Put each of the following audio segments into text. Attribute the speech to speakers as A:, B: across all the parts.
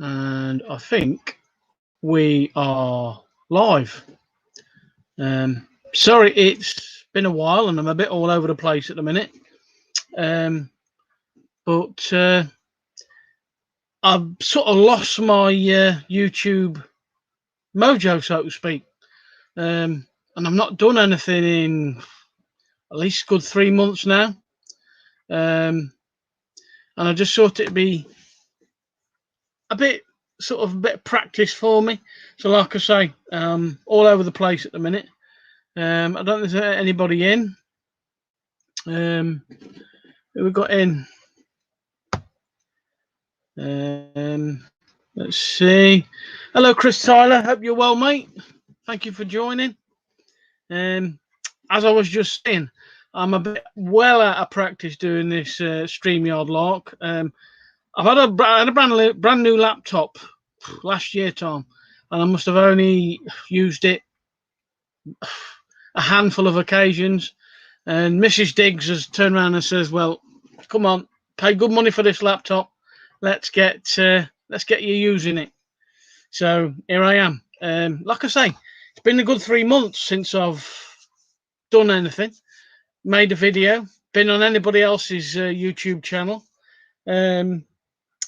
A: And I think we are live. Sorry, it's been a while and I'm a bit all over the place at the minute. But I've sort of lost my YouTube mojo, so to speak. And I've not done anything in at least a good 3 months now. And I just thought it'd be a bit of practice for me. So like I say, all over the place at the minute. I don't think there's anybody in. Who we got in? Let's see. Hello, Chris Tyler. Hope you're well, mate. Thank you for joining. As I was just saying, I'm a bit well out of practice doing this StreamYard lark. I had a brand new laptop last year, Tom, and I must have only used it a handful of occasions. And Mrs. Diggs has turned around and says, "Well, come on, pay good money for this laptop. Let's get you using it." So here I am. Like I say, it's been a good 3 months since I've done anything, made a video, been on anybody else's YouTube channel.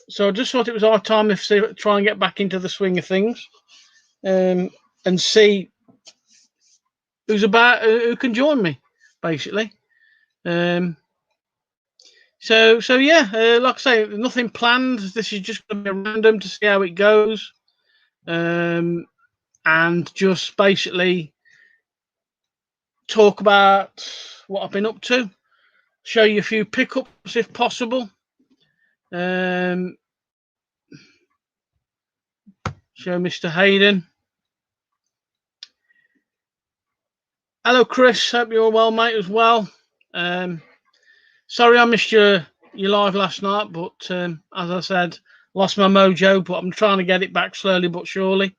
A: So I just thought it was our time to try and get back into the swing of things, and see who can join me, basically. So yeah, like I say, nothing planned. This is just going to be random to see how it goes, and just basically talk about what I've been up to, show you a few pickups if possible, show Mr. Hayden. Hello, Chris. Hope you're well, mate, as well. Sorry I missed your live last night, but as I said, lost my mojo, but I'm trying to get it back slowly but surely.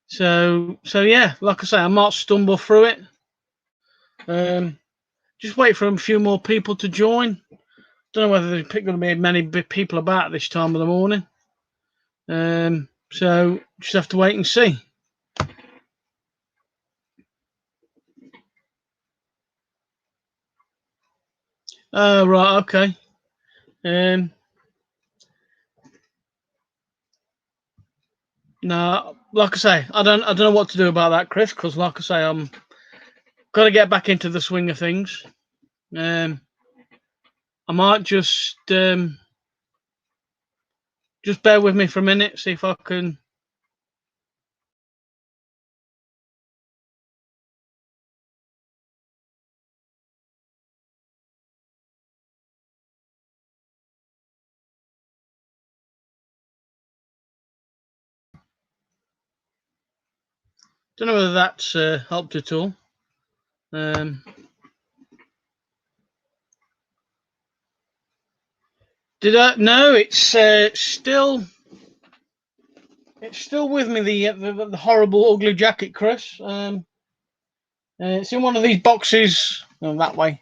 A: So yeah, like I say, I might stumble through it. Just wait for a few more people to join. Don't know whether there's going to be many people about this time of the morning. So just have to wait and see. Oh, right, okay. No, like I say, I don't know what to do about that, Chris, because like I say, I'm got to get back into the swing of things. I might just bear with me for a minute, see if I can. Don't know whether that's helped at all. Did I? No, it's still with me. The horrible, ugly jacket, Chris. It's in one of these boxes. Oh, that way,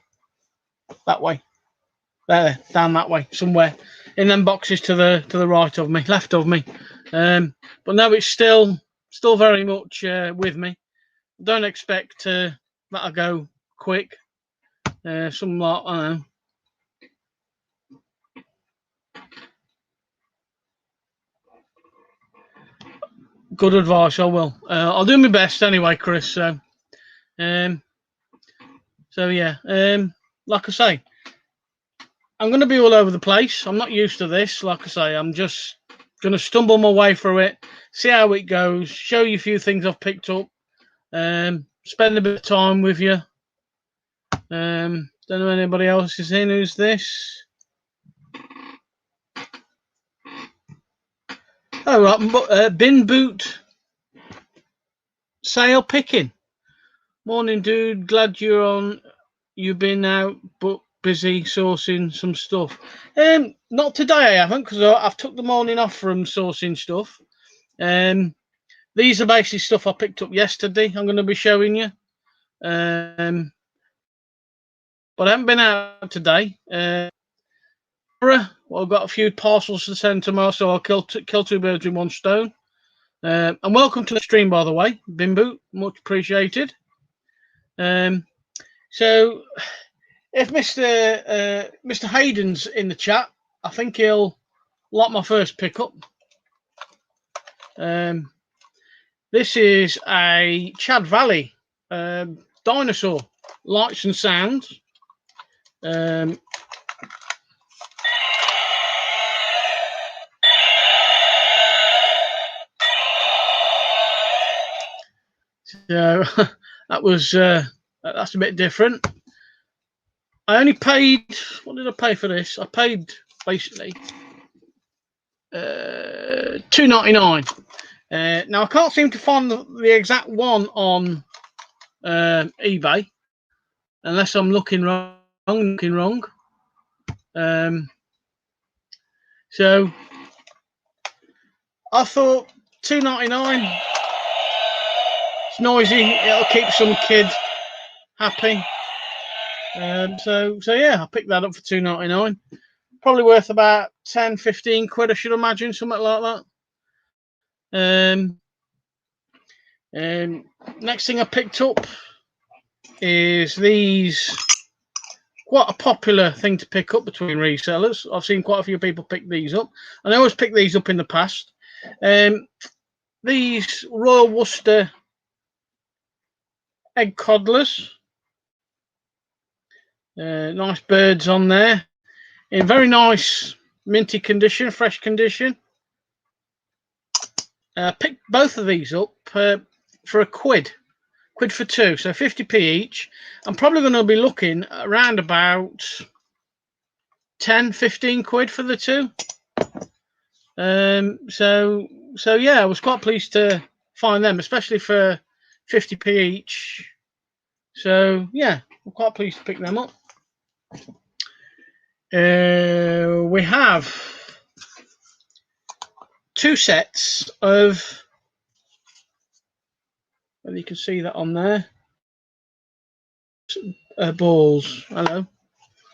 A: there, down that way, somewhere in them boxes to the right of me, left of me. But no, it's still very much with me. Don't expect that'll go quick. Something like, I don't know. Good advice. I will. I'll do my best anyway, Chris. So yeah. Like I say, I'm going to be all over the place. I'm not used to this. Like I say, I'm just going to stumble my way through it, see how it goes, show you a few things I've picked up, spend a bit of time with you. Don't know anybody else is in. Who's this? Oh, right. Bin boot sale picking. Morning, dude. Glad you're on. You've been out, but busy sourcing some stuff. Not today, I haven't, because I've took the morning off from sourcing stuff. These are basically stuff I picked up yesterday. I'm going to be showing you. But I haven't been out today. Well, I've got a few parcels to send tomorrow, so I'll kill two birds with one stone. And welcome to the stream, by the way, Bimbo. Much appreciated. So, if Mr. Hayden's in the chat, I think he'll like my first pickup. This is a Chad Valley dinosaur, lights and sounds. So that was that's a bit different. I only paid, what did I pay for this? I paid basically $2.99. Now I can't seem to find the exact one on eBay unless I'm looking wrong. So I thought $2.99. It's noisy. It'll keep some kid happy. So yeah, I picked that up for $2.99. Probably worth about 10-15 quid, I should imagine, something like that. Next thing I picked up is these. Quite a popular thing to pick up between resellers. I've seen quite a few people pick these up, and I always pick these up in the past. These Royal Worcester egg coddlers. Nice birds on there, in very nice minty condition, fresh condition. Picked both of these up for a quid for two, so 50p each. I'm probably going to be looking around about 10-15 quid for the two. So yeah, I was quite pleased to find them, especially for 50p each. So yeah, I'm quite pleased to pick them up. We have two sets of, and you can see that on there, balls. Hello,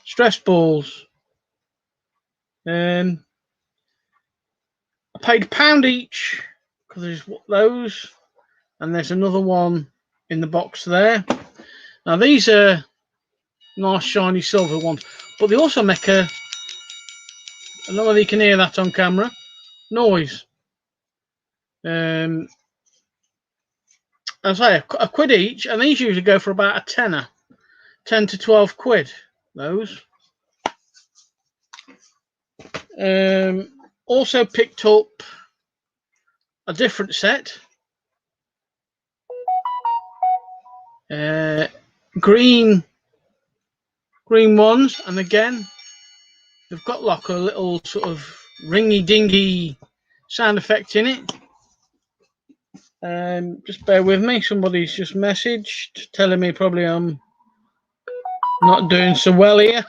A: stress balls. I paid £1 each because there's those, and there's another one in the box there. Now these are nice shiny silver ones, but they also make a, I don't know whether you can hear that on camera, noise. I say a quid each, and these usually go for about a tenner, 10 to 12 quid. Those. Also picked up a different set. Green ones, and again they've got like a little sort of ringy dingy sound effect in it. Just bear with me, somebody's just messaged telling me probably I'm not doing so well here.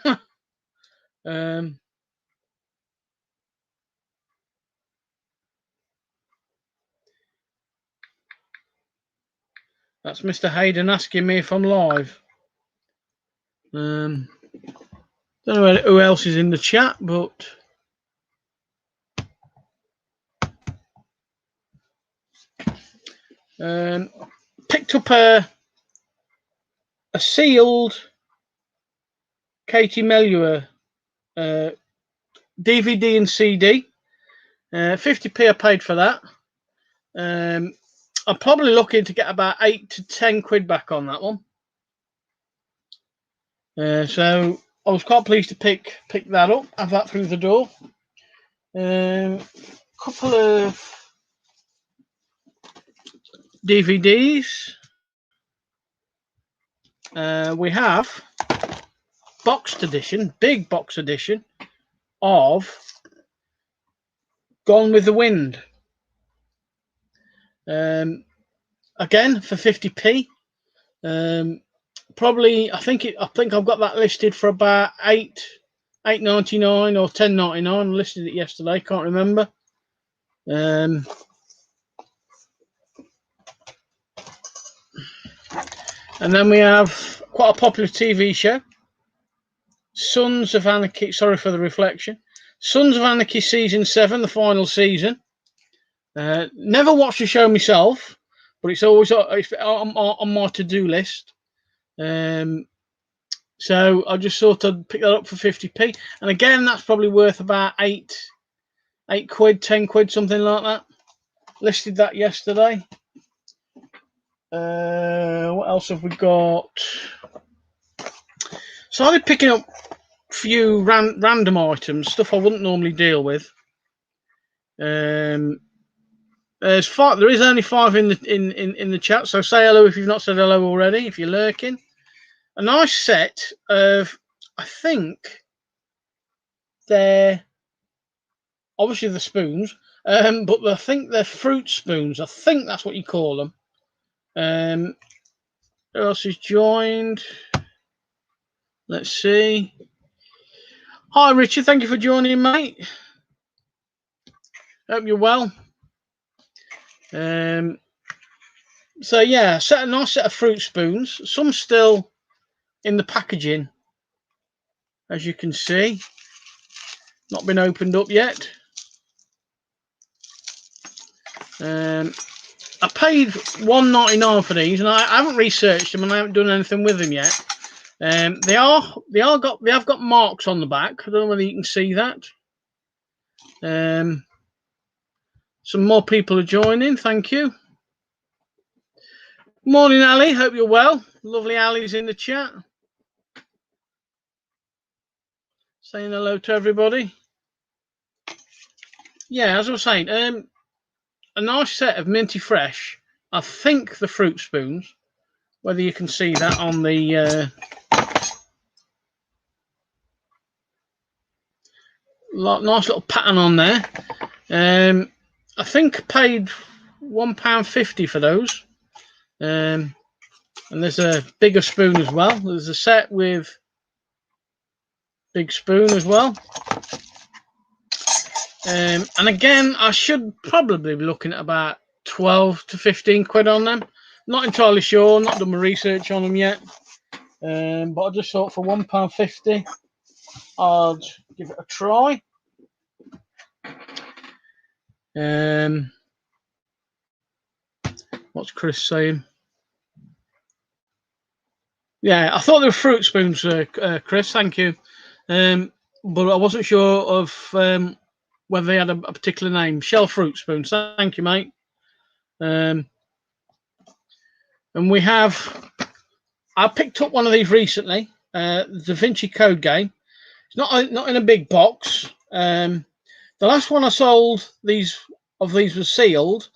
A: That's Mr. Hayden asking me if I'm live. Don't know who else is in the chat, but picked up a sealed Katie Melua DVD and CD. 50p I paid for that. I'm probably looking to get about 8 to 10 quid back on that one. So I was quite pleased to pick that up, have that through the door. Couple of DVDs. We have boxed edition, big box edition of Gone with the Wind. Again for 50p. Probably I think I've got that listed for about $8.99 or $10.99. I listed it yesterday, can't remember. And then we have quite a popular TV show, Sons of Anarchy. Sorry for the reflection. Sons of Anarchy Season 7, the final season. Never watched the show myself, but it's always on my to-do list. So I just thought I'd pick that up for 50p. And again, that's probably worth about 8 quid, 10 quid, something like that. Listed that yesterday. What else have we got? Started picking up a few random items, stuff I wouldn't normally deal with. There's 5. There is only 5 in the chat, so say hello if you've not said hello already. If you're lurking, a nice set of, I think they're obviously the spoons, but I think they're fruit spoons. I think that's what you call them. Who else is joined? Let's see. Hi, Richard. Thank you for joining, mate. Hope you're well. So yeah, a nice set of fruit spoons. Some still in the packaging, as you can see. Not been opened up yet. I paid $1.99 for these, and I haven't researched them, and I haven't done anything with them yet. They have got marks on the back. I don't know whether you can see that. Some more people are joining. Thank you. Morning, Ali. Hope you're well. Lovely Ali's in the chat. Saying hello to everybody. Yeah, as I was saying, a nice set of minty fresh. I think the fruit spoons. Whether you can see that on the nice little pattern on there. I think I paid £1.50 for those. And there's a bigger spoon as well. There's a set with big spoon as well. And again, I should probably be looking at about 12 to 15 quid on them. Not entirely sure, not done my research on them yet. But I just thought for £1.50, I'd give it a try. What's Chris saying? Yeah, I thought they were fruit spoons, Chris. Thank you. But I wasn't sure of whether they had a particular name. Shell fruit spoons. Thank you, mate. And we have. I picked up one of these recently. Da Vinci Code game. It's not in a big box. The last one I sold these was sealed.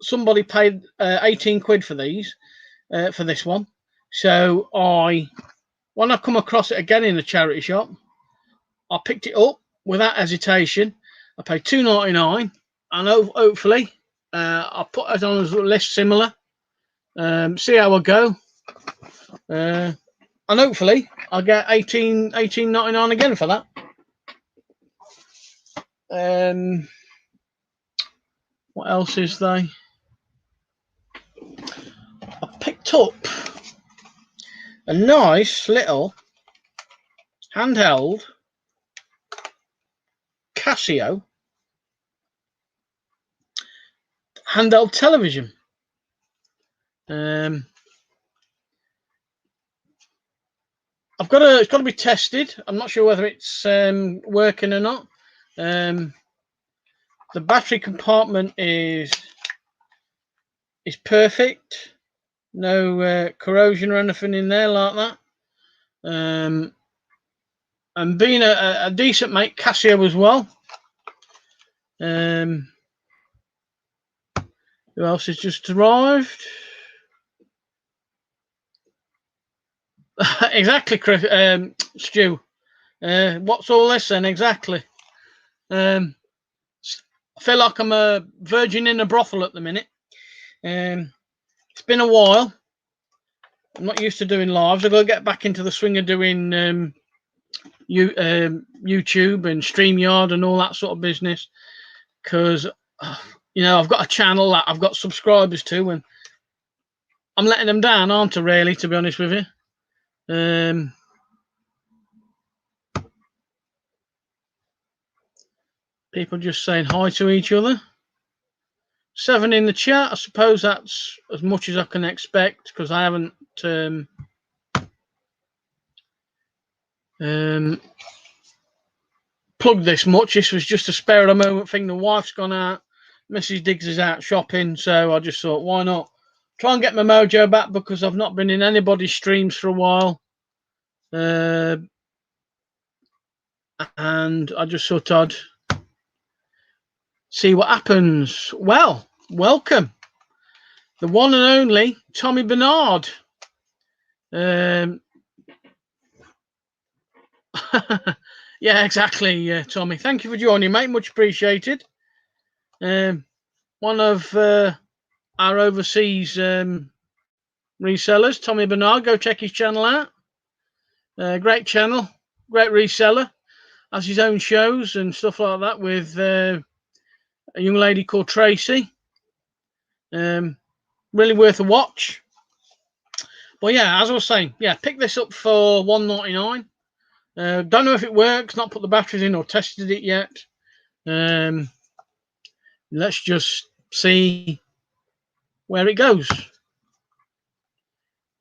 A: Somebody paid 18 quid for these, for this one. So when I come across it again in a charity shop, I picked it up without hesitation. I paid $2.99, and hopefully I'll put it on a list similar. See how I go, and hopefully I'll get $18.99 again for that. What else is there? I picked up a nice little handheld Casio handheld television. It's got to be tested. I'm not sure whether it's working or not. The battery compartment is perfect. No corrosion or anything in there like that. And being a decent mate, Casio as well. Who else has just arrived? Exactly, Chris, Stu. What's all this then? Exactly. I feel like I'm a virgin in a brothel at the minute. It's been a while. I'm not used to doing lives. I've got to get back into the swing of doing YouTube and StreamYard and all that sort of business, because I've got a channel that I've got subscribers to, and I'm letting them down, aren't I, really, to be honest with you? People just saying hi to each other. 7 in the chat. I suppose that's as much as I can expect because I haven't plugged this much. This was just a spare of the moment thing. The wife's gone out. Mrs. Diggs is out shopping. So I just thought, why not try and get my mojo back because I've not been in anybody's streams for a while. And I just thought I'd see what happens. Well, welcome. The one and only Tommy Bernard. Yeah, exactly, Tommy. Thank you for joining, mate. Much appreciated. One of our overseas resellers, Tommy Bernard. Go check his channel out. Great channel, great reseller. Has his own shows and stuff like that with a young lady called Tracy. Really worth a watch. But yeah, as I was saying, yeah, pick this up for $1.99. Don't know if it works. Not put the batteries in or tested it yet. Let's just see where it goes.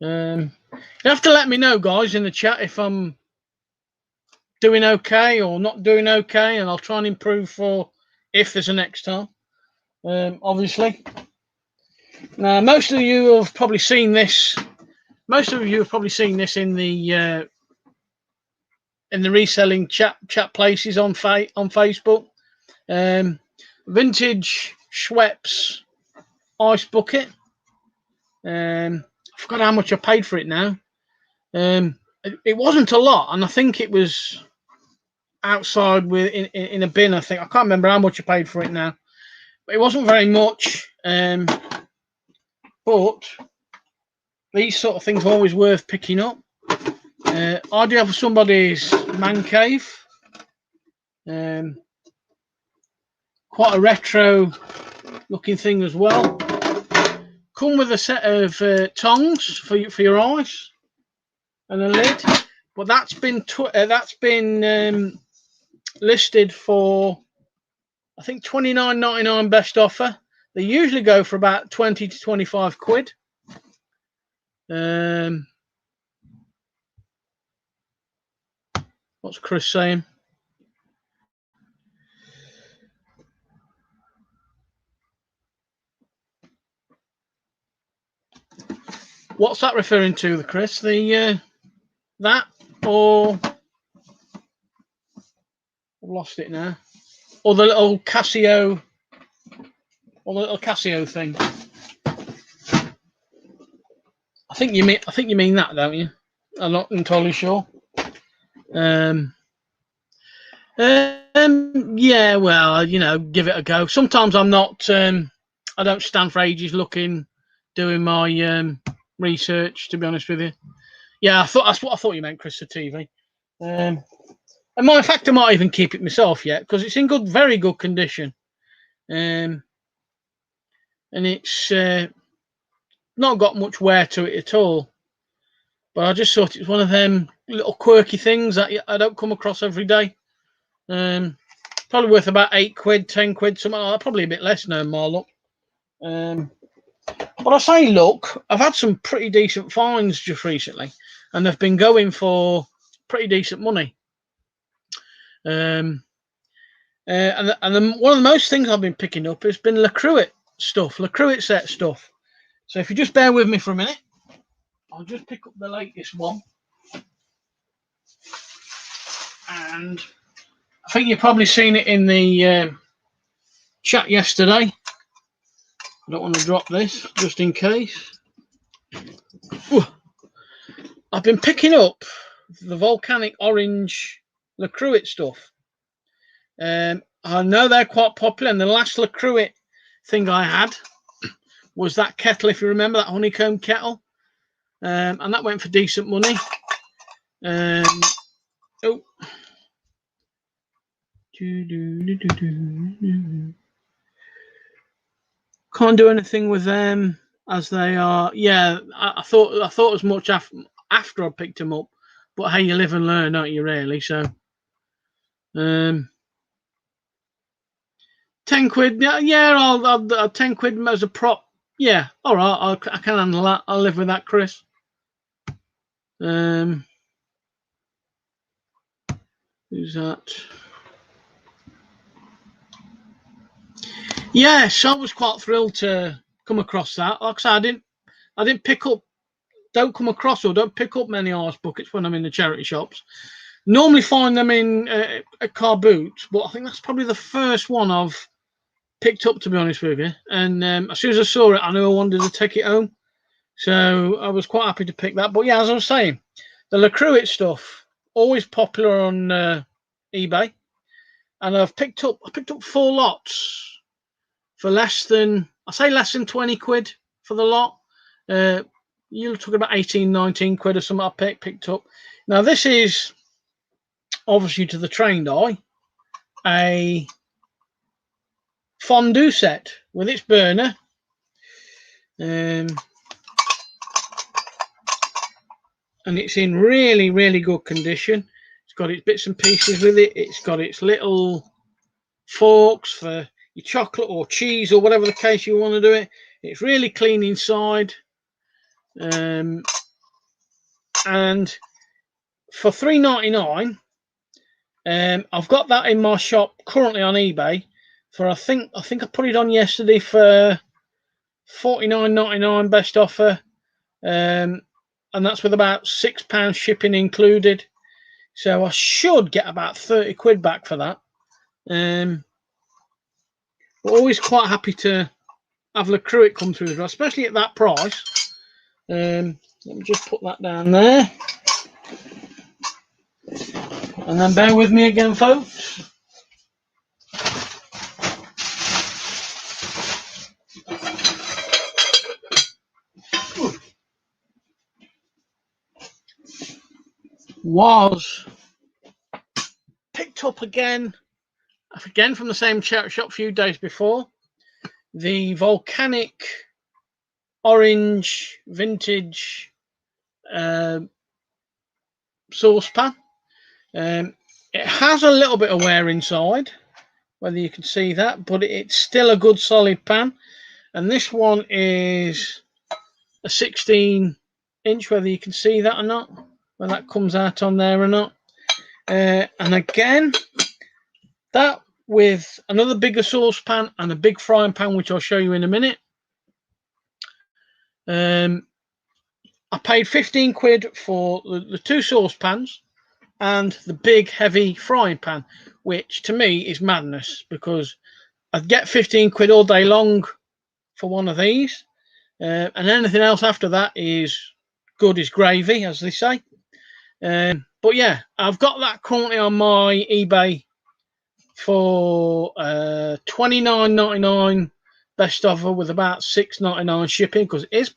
A: You have to let me know, guys, in the chat if I'm doing okay or not doing okay, and I'll try and improve for if there's a next time. Obviously. Now, most of you have probably seen this. Most of you have probably seen this in the reselling chat places on Facebook. Vintage Schweppes ice bucket. I forgot how much I paid for it now. It wasn't a lot, and I think it was outside with in a bin. I think I can't remember how much I paid for it now, but it wasn't very much. But these sort of things are always worth picking up. I do have somebody's man cave. Quite a retro looking thing as well. Come with a set of tongs for your eyes and a lid, but that's been listed for, I think, $29.99 best offer. They usually go for about 20 to 25 quid. What's Chris saying? What's that referring to, Chris? The that, or I've lost it now, or the little Casio, or the little Casio thing. I think you mean that, don't you? I'm not entirely sure. Yeah, well, give it a go. Sometimes I'm not. I don't stand for ages doing my research. To be honest with you, yeah, that's what I thought you meant, Chris, for TV. And in fact, I might even keep it myself yet because it's in very good condition. And it's not got much wear to it at all. But I just thought it's one of them little quirky things that I don't come across every day. Probably worth about 8 quid, 10 quid, something like that. Probably a bit less now, more look. But I say, look, I've had some pretty decent finds just recently, and they've been going for pretty decent money. And one of the most things I've been picking up has been LaCruit set stuff. So if you just bear with me for a minute, I'll just pick up the latest one. And I think you've probably seen it in the chat yesterday. I don't want to drop this just in case. Ooh. I've been picking up the volcanic orange LaCruit stuff. I know they're quite popular, and the last LaCruit thing I had was that kettle, if you remember, that honeycomb kettle. And that went for decent money. Oh. Can't do anything with them as they are. Yeah, I thought as much after I picked them up. But hey, you live and learn, don't you, really? So, 10 quid. Yeah, I'll 10 quid as a prop. Yeah, all right. I can handle that. I'll live with that, Chris. Who's that? Yes, I was quite thrilled to come across that. Like I said, I didn't don't come across or don't pick up many ice buckets when I'm in the charity shops. Normally find them in a car boot, but I think that's probably the first one I've picked up, to be honest with you. And as soon as I saw it, I knew I wanted to take it home. So I was quite happy to pick that. But yeah, as I was saying, the Lacruit stuff, always popular on eBay. And I picked up 4 lots for less than 20 quid for the lot. You're talking about 18, 19 quid or something I picked up. Now this is obviously, to the trained eye, a fondue set with its burner. And it's in really, really good condition. It's got its bits and pieces with it. It's got its little forks for your chocolate or cheese or whatever the case you want to do it. It's really clean inside. And for $3.99, I've got that in my shop currently on eBay for I think I put it on yesterday for $49.99 best offer, and that's with about £6 shipping included. So I should get about 30 quid back for that. We're always quite happy to have Lacruit come through as well, especially at that price. Let me just put that down there. And then bear with me again, folks. Was picked up again from the same charity shop a few days before. The volcanic orange vintage saucepan. It has a little bit of wear inside, whether you can see that, but it's still a good solid pan. And this one is a 16-inch, whether you can see that or not, whether that comes out on there or not. And again, that with another bigger saucepan and a big frying pan, which I'll show you in a minute. I paid 15 quid for the 2 saucepans and the big heavy frying pan, which to me is madness, because I'd get 15 quid all day long for one of these, and anything else after that is good as gravy, as they say. But yeah, I've got that currently on my eBay for $29.99 best offer, with about $6.99 shipping, because it is a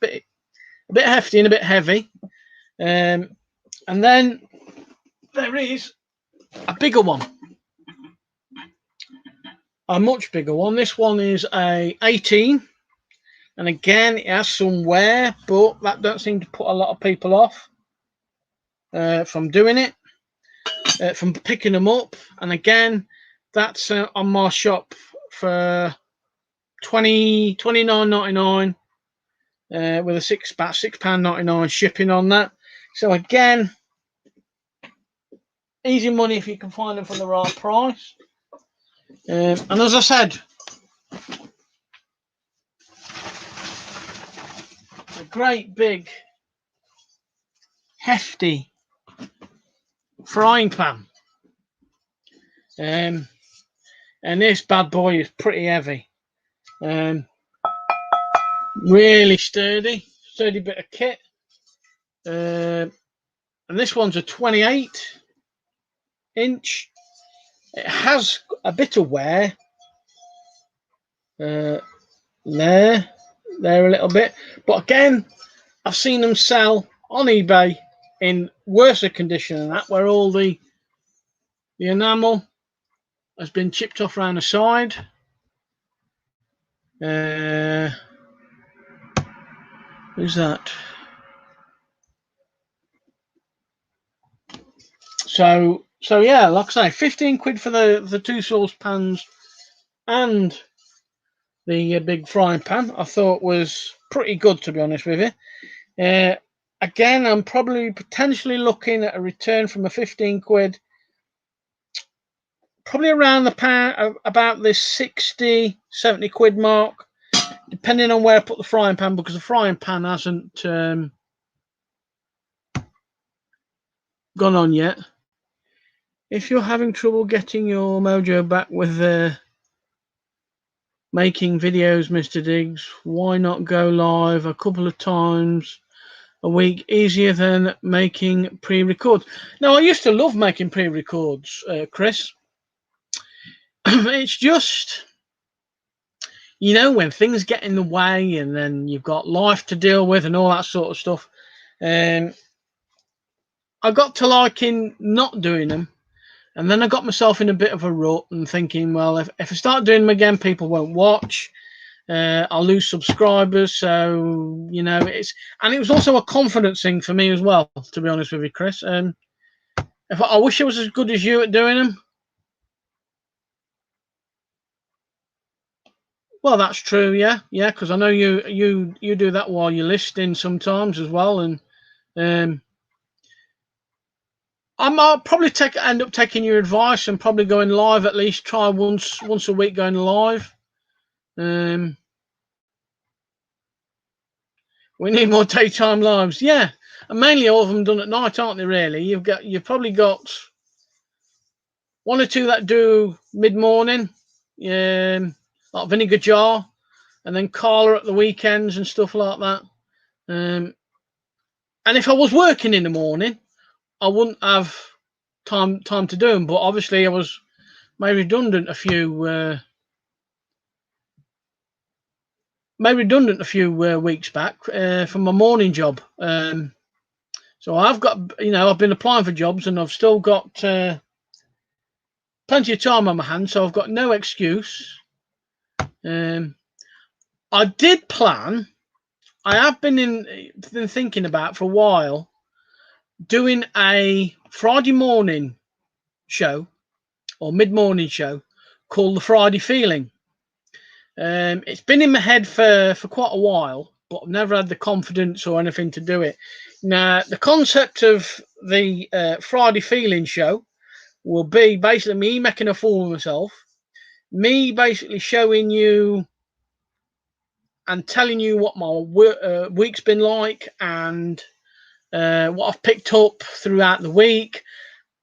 A: bit hefty and a bit heavy. And then there is a bigger one, a much bigger one. This one is a 18, and again it has some wear, but that don't seem to put a lot of people off from doing it, from picking them up. And again, that's on my shop for $29.99 with a about £6.99 shipping on that. So again, easy money if you can find them for the right price. And as I said, a great big hefty frying pan. And this bad boy is pretty heavy. Really sturdy bit of kit. And this one's a 28-inch. It has a bit of wear. There a little bit. But again, I've seen them sell on eBay in worse condition than that, where all the enamel has been chipped off around the side. Who's that? So yeah, like I say, 15 quid for the 2 saucepans and the big frying pan, I thought was pretty good, to be honest with you. Again, I'm probably potentially looking at a return from a 15 quid, probably around the pound, about this 60, 70 quid mark, depending on where I put the frying pan, because the frying pan hasn't gone on yet. If you're having trouble getting your mojo back with making videos, Mr. Diggs, why not go live a couple of times a week? Easier than making pre-records. Now, I used to love making pre-records, Chris. It's just, you know, when things get in the way and then you've got life to deal with and all that sort of stuff. I got to liking not doing them. And then I got myself in a bit of a rut and thinking, well, if I start doing them again, people won't watch. I'll lose subscribers. So, you know, it was also a confidence thing for me as well, to be honest with you, Chris. I wish I was as good as you at doing them. Well, that's true, yeah, because I know you do that while you're listening sometimes as well, and I might probably end up taking your advice and probably going live, at least try once a week going live. We need more daytime lives, yeah, and mainly all of them done at night, aren't they? Really, you've probably got one or two that do mid morning, like Vinegar Jar, and then Carla at the weekends and stuff like that. And if I was working in the morning, I wouldn't have time to do them. But obviously, I was made redundant a few weeks back from my morning job. So I've got, I've been applying for jobs and I've still got plenty of time on my hands, so I've got no excuse. I did plan. I have been thinking about for a while doing a Friday morning show or mid-morning show called The Friday Feeling. It's been in my head for quite a while, but I've never had the confidence or anything to do it. Now, the concept of the Friday Feeling show will be basically me making a fool of myself, me basically showing you and telling you what my week's been like and what I've picked up throughout the week,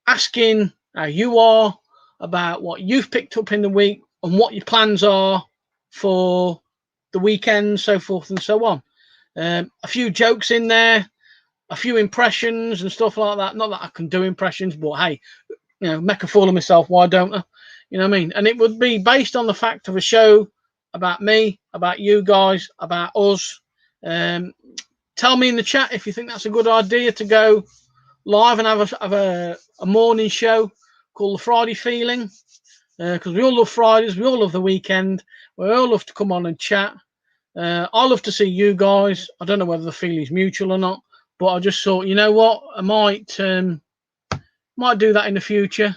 A: asking how you are about what you've picked up in the week and what your plans are for the weekend, so forth and so on. A few jokes in there, a few impressions and stuff like that. Not that I can do impressions, but hey, make a fool of myself. Why don't I? You know what I mean? And it would be based on the fact of a show about me, about you guys, about us. Tell me in the chat if you think that's a good idea to go live and have a morning show called The Friday Feeling. Because we all love Fridays, we all love the weekend, we all love to come on and chat. I love to see you guys. I don't know whether the feeling's mutual or not, but I just thought, you know what, I might do that in the future.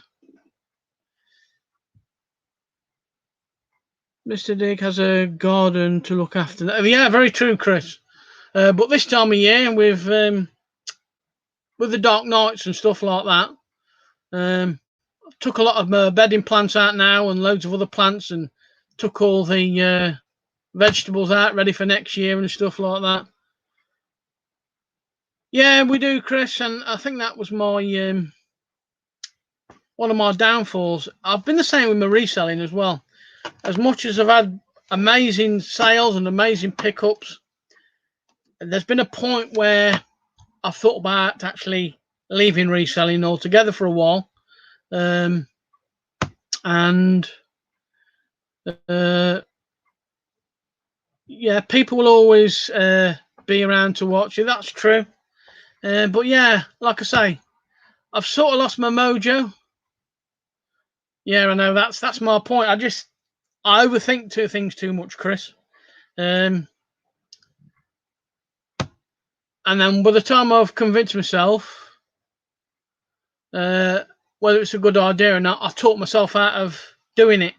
A: Mr. Dig has a garden to look after. Yeah, very true, Chris. But this time of year, with the dark nights and stuff like that, took a lot of bedding plants out now and loads of other plants, and took all the vegetables out ready for next year and stuff like that. Yeah, we do, Chris, and I think that was my one of my downfalls. I've been the same with my reselling as well. As much as I've had amazing sales and amazing pickups, there's been a point where I've thought about actually leaving reselling altogether for a while. And yeah, people will always be around to watch you. That's true. But yeah, like I say, I've sort of lost my mojo. Yeah, I know that's my point. I overthink things too much, Chris. And then by the time I've convinced myself whether it's a good idea or not, I've talked myself out of doing it.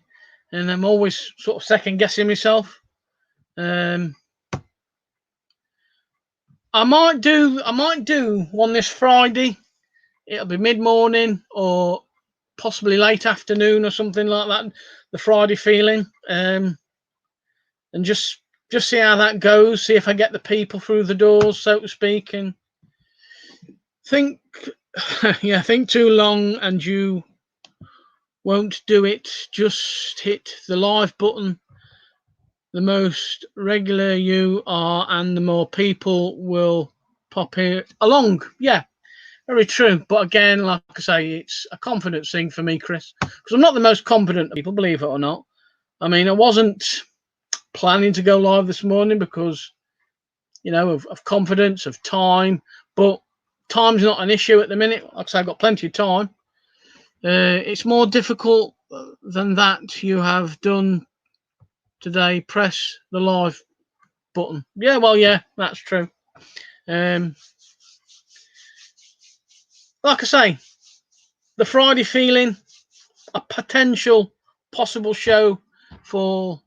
A: and I'm always sort of second guessing myself. I might do one this Friday. It'll be mid-morning or possibly late afternoon or something like that. The Friday feeling, and just see how that goes. See if I get the people through the doors, so to speak, and think think too long and you won't do it. Just hit the live button. The most regular you are, and the more people will pop here along. Yeah, very true. But again, like I say, it's a confidence thing for me, Chris, because I'm not the most confident of people, believe it or not. I mean, I wasn't planning to go live this morning because, of confidence, of time, but time's not an issue at the minute. Like I say, I've got plenty of time. It's more difficult than that. You have done today. Press the live button. Yeah, well, yeah, that's true. Like I say, the Friday feeling, a potential possible show for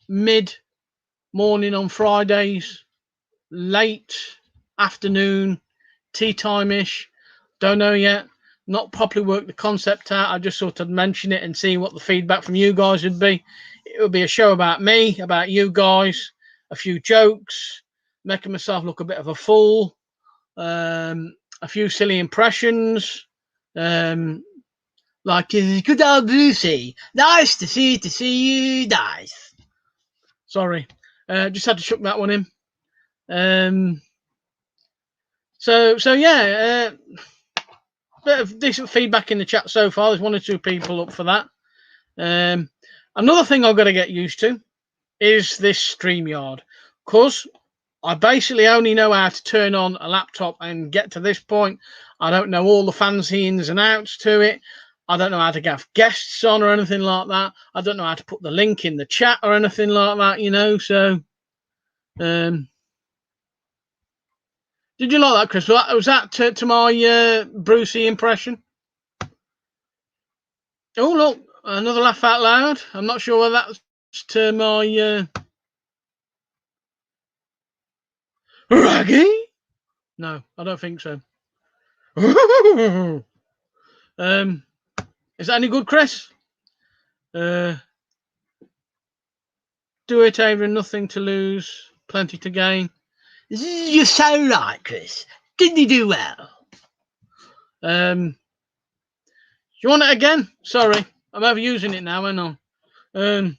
A: mid morning on Fridays, late afternoon, tea time ish. Don't know yet. Not properly worked the concept out. I just sort of mention it and see what the feedback from you guys would be. It would be a show about me, about you guys, a few jokes, making myself look a bit of a fool, a few silly impressions, like good old Lucy. Nice to see you. Nice. Sorry, just had to chuck that one in. So yeah, bit of decent feedback in the chat so far. There's one or two people up for that. Another thing I've got to get used to is this StreamYard, because I basically only know how to turn on a laptop and get to this point. I don't know all the fancy ins and outs to it. I don't know how to get guests on or anything like that. I don't know how to put the link in the chat or anything like that, so did you like that, Chris? Was that to my Brucey impression? Oh, look, another laugh out loud. I'm not sure whether that's to my Raggy? No, I don't think so. Is that any good, Chris? Do it, Adrian. Nothing to lose, plenty to gain. You're so right, Chris. Didn't you do well? You want it again? Sorry, I'm overusing it now, aren't I?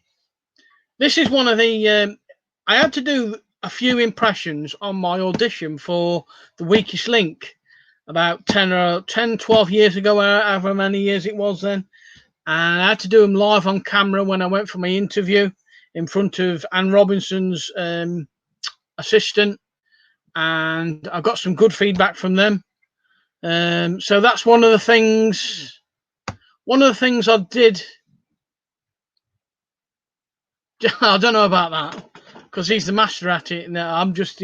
A: This is one of the. I had to do a few impressions on my audition for The Weakest Link about 12 years ago, however many years it was then. And I had to do them live on camera when I went for my interview in front of Anne Robinson's assistant. And I got some good feedback from them. So that's one of the things I did. I don't know about that, because he's the master at it. Now I'm just,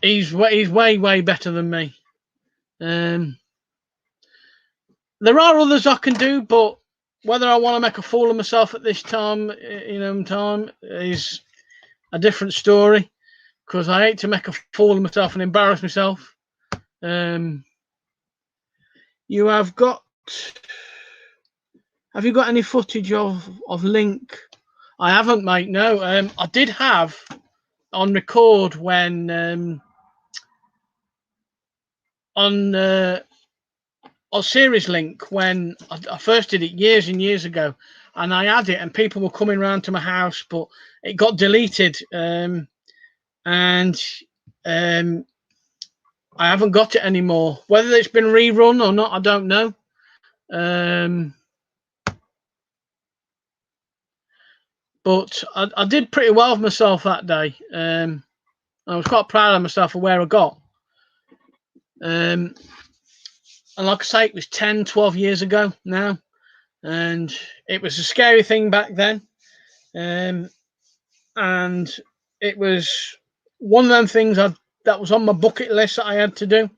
A: he's way better than me. There are others I can do, but whether I want to make a fool of myself at this time, is a different story, because I hate to make a fool of myself and embarrass myself. You have you got any footage of Link? I haven't, mate. No. I did have on record when on Series Link when I first did it years and years ago, and I had it, and people were coming around to my house, but it got deleted, and I haven't got it anymore. Whether it's been rerun or not, I don't know. But I did pretty well of myself that day. I was quite proud of myself for where I got. And like I say, it was 10, 12 years ago now. And it was a scary thing back then. And it was one of them things that was on my bucket list that I had to do.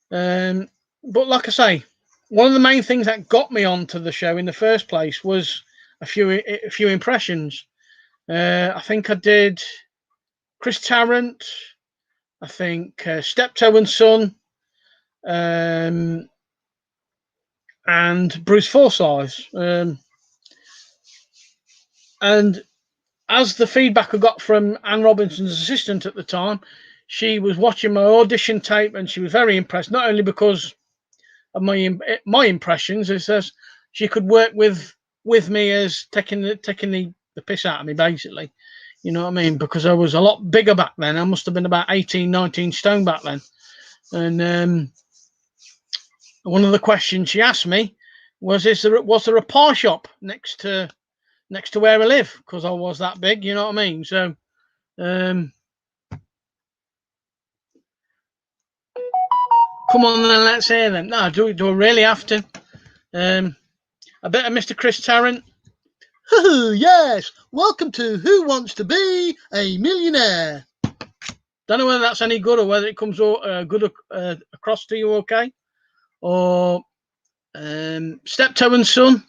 A: But like I say, one of the main things that got me onto the show in the first place was a few impressions. I think I did Chris Tarrant, I think Steptoe and Son, and Bruce Forsyth. And as the feedback I got from Anne Robinson's assistant at the time, she was watching my audition tape and she was very impressed, not only because of my impressions, it says she could work with me as taking the piss out of me, basically. You know what I mean? Because I was a lot bigger back then. I must have been about 18, 19 stone back then. And one of the questions she asked me was, was there a pie shop next to where I live? Because I was that big, you know what I mean? So come on then, let's hear them. No, do I really have to? I bet Mr. Chris Tarrant. Oh, yes, welcome to Who Wants to Be a Millionaire. Don't know whether that's any good or whether it comes good across to you okay. Or Steptoe and Son,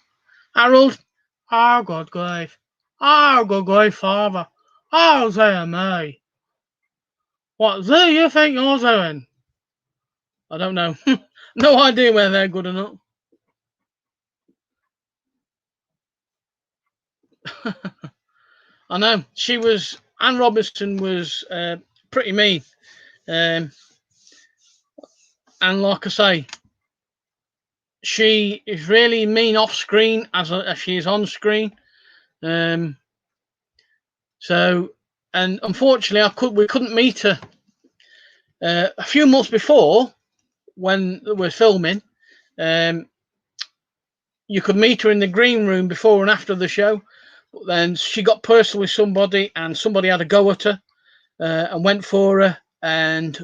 A: Harold. Oh, God, grave. Oh, good grave, Father. Oh, dear me. What do you think you're doing? I don't know. No idea whether they're good or not. I know. Anne Robinson was pretty mean. And like I say, she is really mean off screen as she is on screen. So, and unfortunately, we couldn't meet her a few months before when we're filming. You could meet her in the green room before and after the show. But then she got personal with somebody, and somebody had a go at her and went for her, and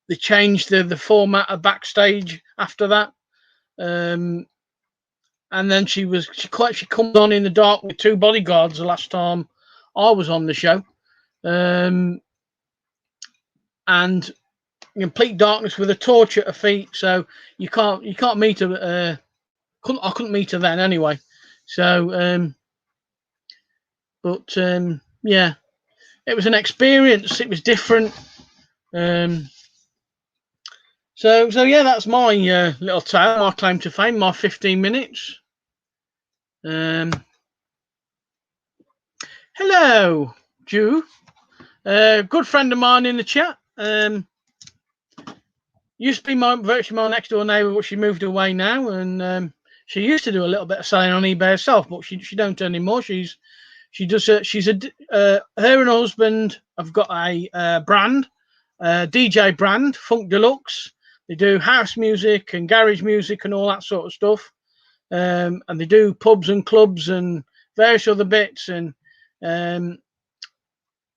A: they changed the format of backstage after that. And then she comes on in the dark with two bodyguards the last time I was on the show, and complete darkness with a torch at her feet. So you can't meet her. I couldn't meet her then anyway. So, yeah, it was an experience. It was different. So yeah, that's my little tale, my claim to fame, my 15 minutes. Hello, Drew. Good friend of mine in the chat. Used to be virtually my next door neighbour, but she moved away now, and she used to do a little bit of selling on eBay herself, but she don't anymore. Her and her husband have got a brand, DJ brand, Funk Deluxe. They do house music and garage music and all that sort of stuff. And they do pubs and clubs and various other bits, and they're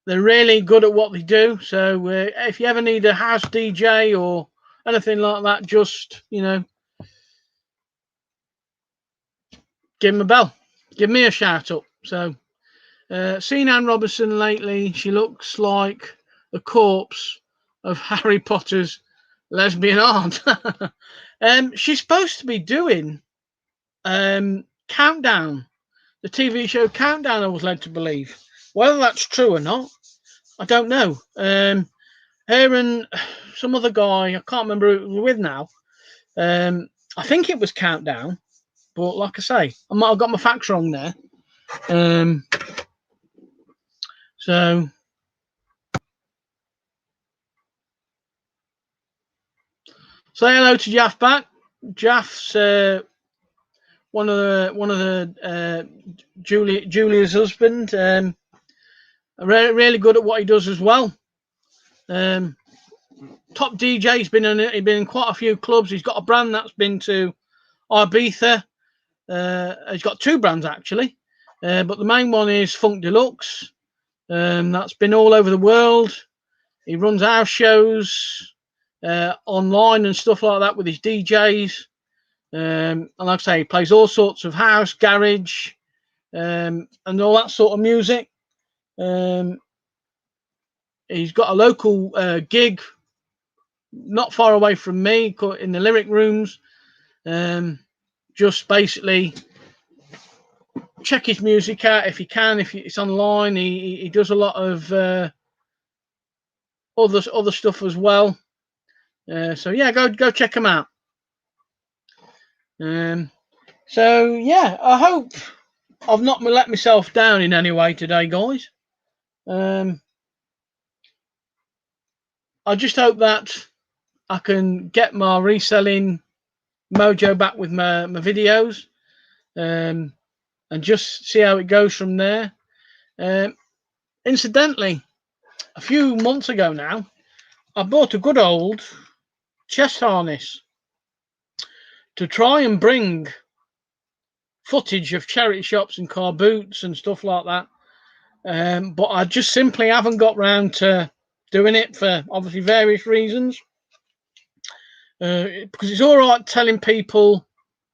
A: really good at what they do. So if you ever need a house DJ or anything like that, just give them a bell, give me a shout up. So seen Anne Robinson lately. She looks like the corpse of Harry Potter's lesbian aunt. She's supposed to be doing Countdown, the TV show Countdown, I was led to believe. Whether that's true or not, I don't know. Her and some other guy, I can't remember who it was with now. I think it was Countdown, but like I say, I might have got my facts wrong there. So say hello to Jaff back. Jaff's one of the Julia's husband. Really good at what he does as well. Top DJ. He's been in quite a few clubs. He's got a brand that's been to Ibiza. He's got two brands actually, but the main one is Funk Deluxe. That's been all over the world. He runs house shows online and stuff like that with his DJs. And like I say, he plays all sorts of house, garage, and all that sort of music. He's got a local gig not far away from me in the Lyric Rooms. Just basically check his music out if you can. If it's online, he does a lot of other stuff as well. So yeah, go check him out. So yeah, I hope I've not let myself down in any way today, guys. I just hope that I can get my reselling mojo back with my videos, and just see how it goes from there. Incidentally, a few months ago now, I bought a good old chest harness to try and bring footage of charity shops and car boots and stuff like that. But I just simply haven't got round to doing it for obviously various reasons. Because it's all right telling people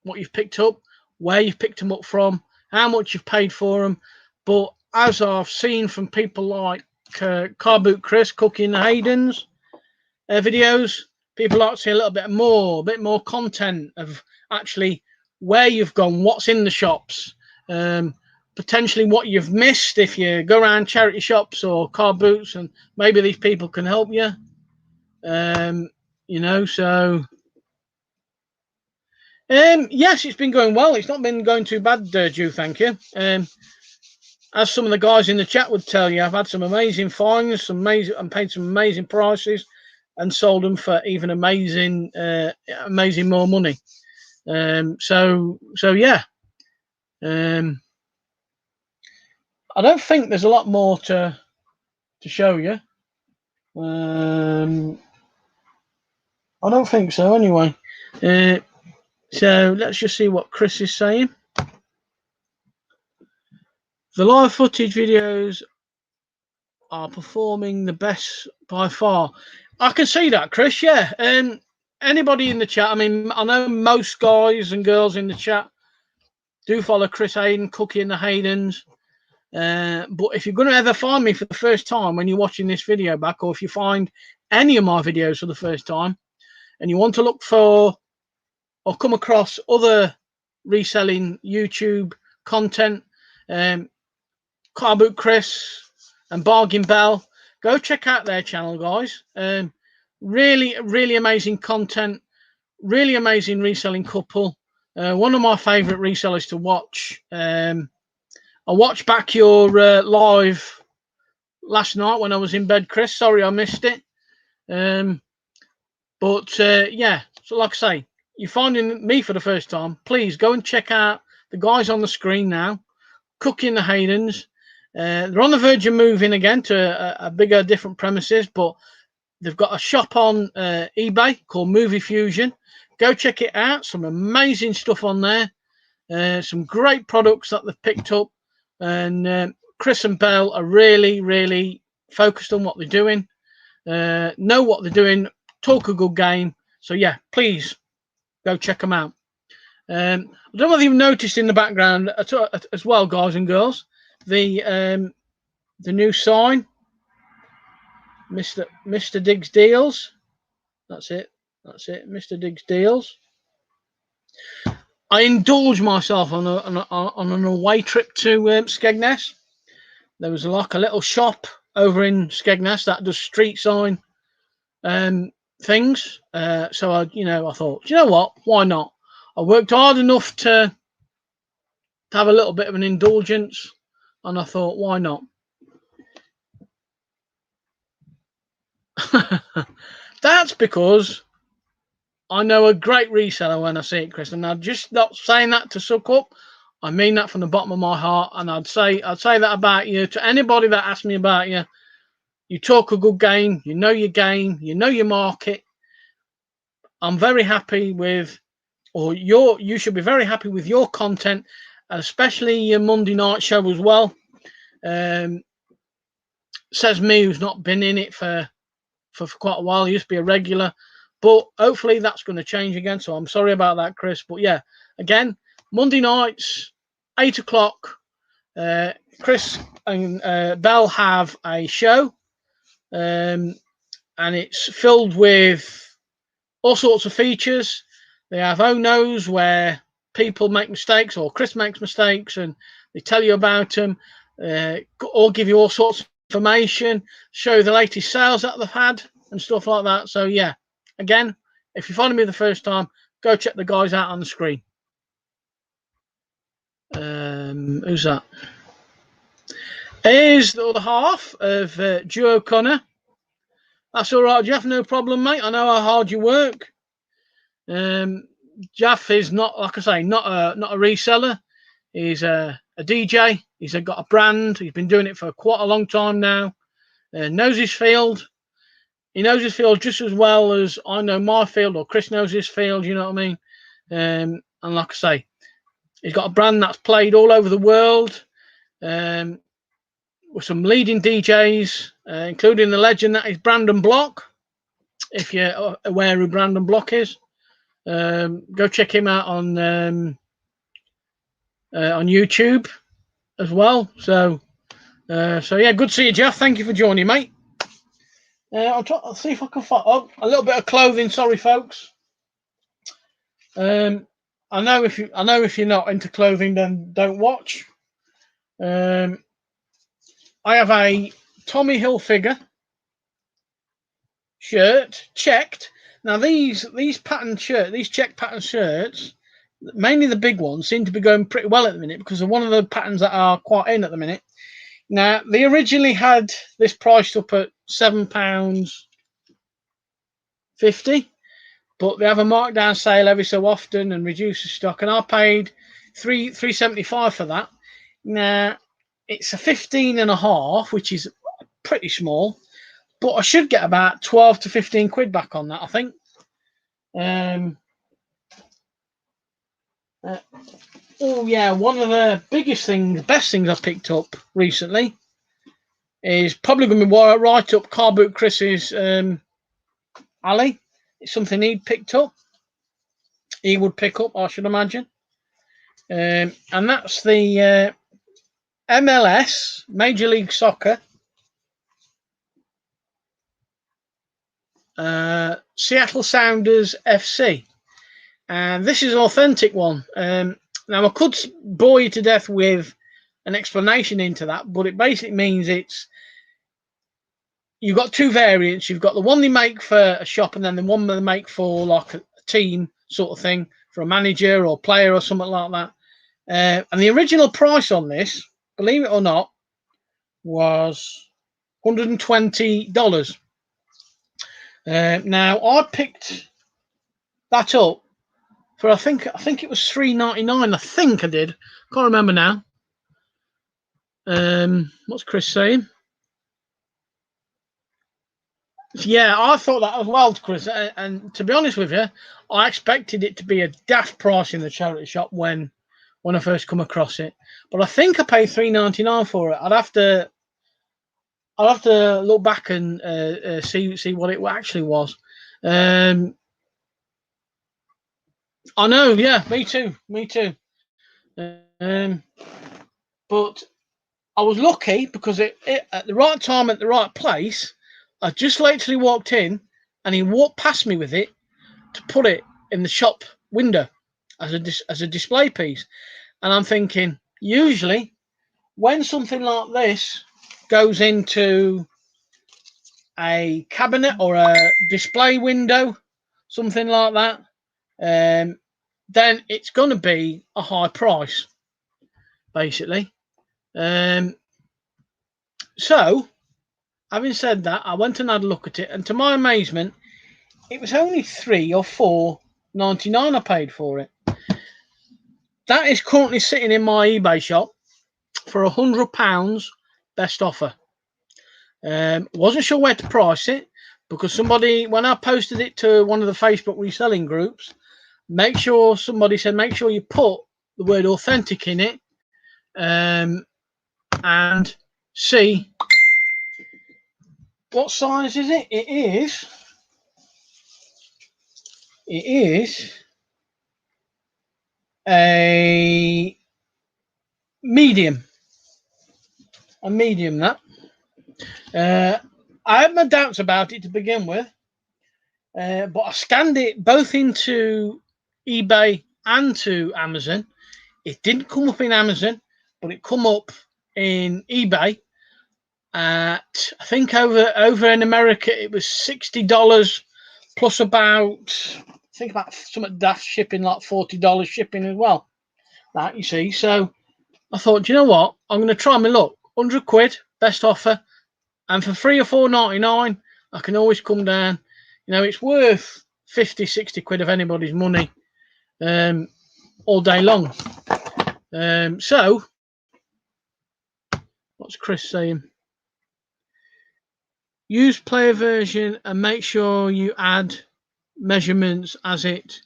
A: what you've picked up, where you've picked them up from, how much you've paid for them. But as I've seen from people like Car Boot Chris, Cookie and the Haydens videos, people like to see a bit more content of actually where you've gone, what's in the shops, potentially what you've missed if you go around charity shops or car boots, and maybe these people can help you. So yes, it's been going well. It's not been going too bad, Drew, thank you. As some of the guys in the chat would tell you, I've had some amazing finds, and paid some amazing prices, and sold them for even amazing more money. So yeah. I don't think there's a lot more to show you. I don't think so anyway. So let's just see what Chris is saying. The live footage videos are performing the best by far. I can see that, Chris. Yeah. Anybody in the chat? I mean, I know most guys and girls in the chat do follow Chris Hayden, Cookie and the Haydens. But if you're going to ever find me for the first time when you're watching this video back, or if you find any of my videos for the first time, and you want to look for or come across other reselling YouTube content, Car Boot Chris and Bargain Bell, go check out their channel, guys. Really amazing content, really amazing reselling couple. One of my favorite resellers to watch. I watched back your live last night when I was in bed, Chris. Sorry I missed it. But yeah, so like I say, you're finding me for the first time, please go and check out the guys on the screen now, Cookie and the Haydens. They're on the verge of moving again to a bigger, different premises, but they've got a shop on eBay called Movie Fusion. Go check it out. Some amazing stuff on there. Some great products that they've picked up. And Chris and Belle are really focused on what they're doing. Know what they're doing. Talk a good game. So yeah, please go check them out. I don't know whether you've noticed in the background as well, guys and girls, the new sign, Mr. Diggs Deals. That's it, Mr. Diggs Deals. I indulged myself on an away trip to Skegness. There was like a little shop over in Skegness that does street sign things. So I thought, you know what? Why not? I worked hard enough to have a little bit of an indulgence, and I thought, why not? That's because I know a great reseller when I see it, Chris, and I'm just not saying that to suck up. I mean that from the bottom of my heart, and I'd say that about you to anybody that asks me about you. You talk a good game, you know your game, you know your market. I'm very happy with, or you should be very happy with your content, especially your Monday night show as well. Says me, who's not been in it for quite a while. He used to be a regular, but hopefully that's going to change again. So I'm sorry about that, Chris. But yeah, again, Monday nights, 8 o'clock. Chris and Belle have a show, and it's filled with all sorts of features. They have oh no's where people make mistakes or Chris makes mistakes and they tell you about them, or give you all sorts of information, show you the latest sales that they've had and stuff like that. So yeah, again, if you follow me the first time, go check the guys out on the screen. Who's that? Here's the other half of Joe O'Connor. That's all right, Jeff. No problem, mate. I know how hard you work. Jeff is not, like I say, not a reseller. He's a DJ. He's got a brand. He's been doing it for quite a long time now. Knows his field. He knows his field just as well as I know my field, or Chris knows his field. You know what I mean? And like I say, he's got a brand that's played all over the world, with some leading DJs, including the legend that is Brandon Block. If you're aware who Brandon Block is, go check him out on YouTube as well. So yeah, good to see you, Jeff. Thank you for joining, mate. I'll see if I can find a little bit of clothing. Sorry, folks. I know if you're not into clothing, then don't watch. I have a Tommy Hilfiger shirt, checked. Now these pattern shirt, these check pattern shirts, mainly the big ones, seem to be going pretty well at the minute because of one of the patterns that are quite in at the minute. Now they originally had this priced up at £7.50, but they have a markdown sale every so often and reduce the stock, and I paid £3.75 for that. Now it's a 15.5, which is pretty small, but I should get about 12 to 15 quid back on that, I think. Oh yeah, one of the best things I've picked up recently is probably going to be right up Car Boot Chris's alley. It's something he would pick up, I should imagine. And that's the MLS, Major League Soccer, Seattle Sounders FC. And this is an authentic one. Now, I could bore you to death with an explanation into that, but it basically means you've got two variants. You've got the one they make for a shop, and then the one they make for like a team sort of thing, for a manager or player or something like that. And the original price on this, believe it or not, was $120. Now I picked that up for I think it was $3.99. I think I did. Can't remember now. What's Chris saying? Yeah, I thought that as well, Chris. And to be honest with you, I expected it to be a daft price in the charity shop when I first come across it. But I think I paid $3.99 for it. I'll have to look back and see what it actually was. I know, yeah, me too. But I was lucky because it at the right time at the right place. I just literally walked in, and he walked past me with it to put it in the shop window as a display piece. And I'm thinking, usually when something like this goes into a cabinet or a display window, something like that, then it's going to be a high price, basically. So, having said that, I went and had a look at it, and to my amazement, it was only $3 or $4.99 I paid for it. That is currently sitting in my eBay shop for £100 best offer. Wasn't sure where to price it because somebody, when I posted it to one of the Facebook reselling groups, somebody said make sure you put the word authentic in it, and see what size is it. It is a medium. That. I had my doubts about it to begin with, but I scanned it both into eBay and to Amazon. It didn't come up in Amazon, but it come up in eBay at, I think over in America it was $60 plus about, I think about some daft shipping, like $40 shipping as well. That, you see. So I thought, you know what? I'm going to try my luck. 100 quid, best offer. And for 3 or 4.99, I can always come down. You know, it's worth 50, 60 quid of anybody's money all day long. So, what's Chris saying? Use player version and make sure you add measurements, as it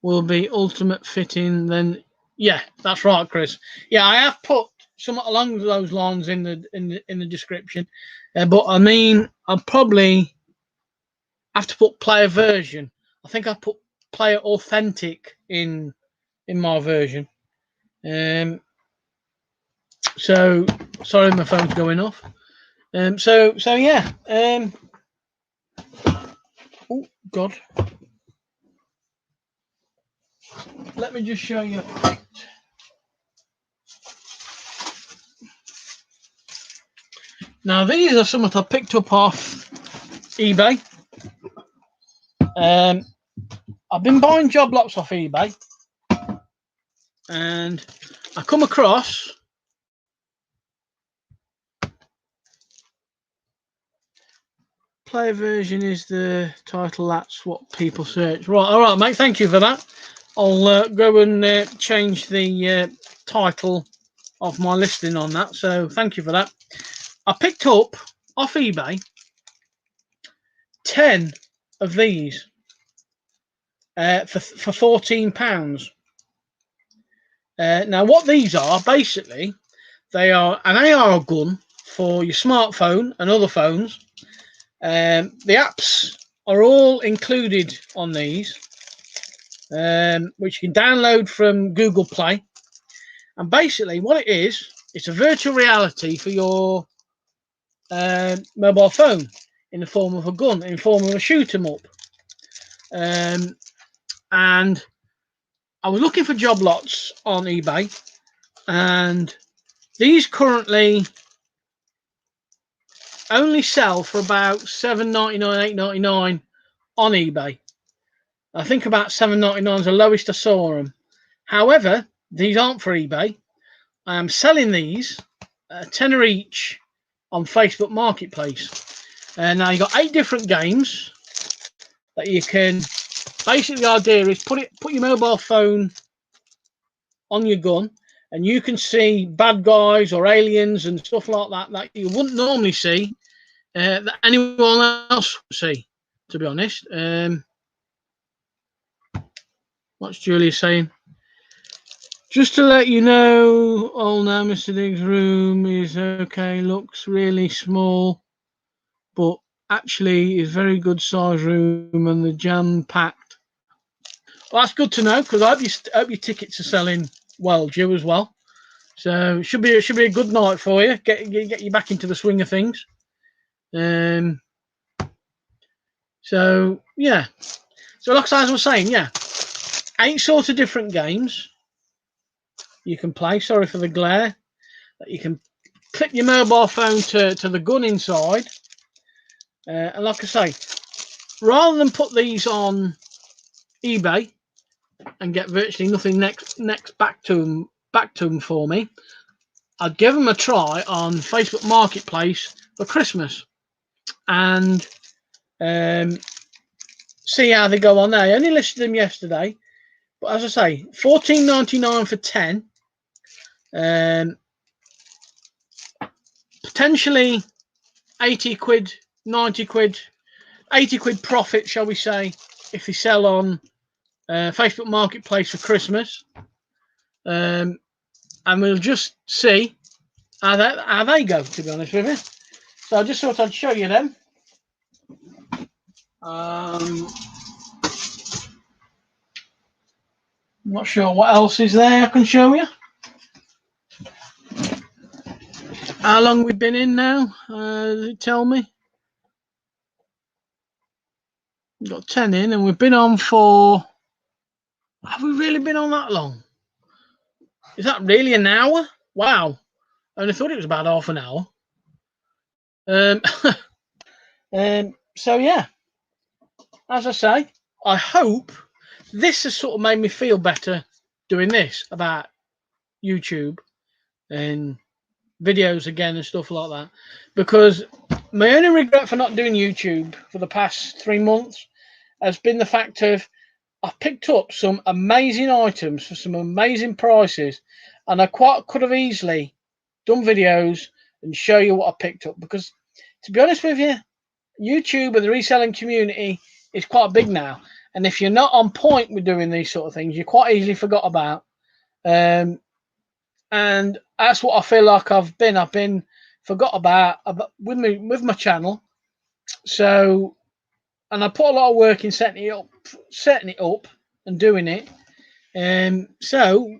A: will be ultimate fitting. Then, yeah, that's right, Chris. Yeah, I have put somewhat along those lines in the description, but I mean, I'll probably have to put player version. I think I put player authentic in my version. So sorry, my phone's going off. So yeah. Oh God. Let me just show you. Now these are some that I picked up off eBay. I've been buying job lots off eBay, and I come across player version is the title. That's what people search. Right, all right, mate. Thank you for that. I'll go and change the title of my listing on that. So thank you for that. I picked up off eBay 10 of these for £14. Now, what these are, basically, they are an AR gun for your smartphone and other phones. The apps are all included on these, which you can download from Google Play. And basically, what it is, it's a virtual reality for your mobile phone in the form of a gun, in the form of a shoot 'em up. And I was looking for job lots on eBay, and these currently only sell for about $7.99, $8.99 on eBay. I think about $7.99 is the lowest I saw them. However, these aren't for eBay. I am selling these tenner each on Facebook Marketplace. Now you've got 8 different games that you can. Basically, the idea is put your mobile phone on your gun, and you can see bad guys or aliens and stuff like that you wouldn't normally see, that anyone else would see. To be honest, what's Julia saying? Just to let you know, oh no, Mr. Diggs' room is okay. Looks really small, but actually is very good size room, and the jam packed. Well, that's good to know, because I hope your tickets are selling well, Joe, as well. So it should be a good night for you. Get you back into the swing of things. So yeah. So like I was saying, yeah, 8 sorts of different games you can play. Sorry for the glare. You can clip your mobile phone to the gun inside, and like I say, rather than put these on eBay and get virtually nothing next back to them for me, I'd give them a try on Facebook Marketplace for Christmas and see how they go on there. I only listed them yesterday, but as I say, $14.99 for 10. Potentially 80 quid, 90 quid, 80 quid profit, shall we say, if they sell on Facebook Marketplace for Christmas. And we'll just see how they go, to be honest with you. So I just thought I'd show you them. I'm not sure what else is there I can show you. How long we've been in now? Does it tell me? We've got 10 in, and we've been on for Have we really been on that long? Is that really an hour? Wow. I only thought it was about half an hour. Um, so yeah, as I say, I hope this has sort of made me feel better doing this about YouTube and videos again and stuff like that. Because my only regret for not doing YouTube for the past 3 months has been the fact of I picked up some amazing items for some amazing prices, and I quite could have easily done videos and show you what I picked up. Because to be honest with you, YouTube and the reselling community is quite big now, and if you're not on point with doing these sort of things, you're quite easily forgot about. Um, and that's what I feel like I've been. I've been forgot about with my channel. So, and I put a lot of work in setting it up, and doing it. So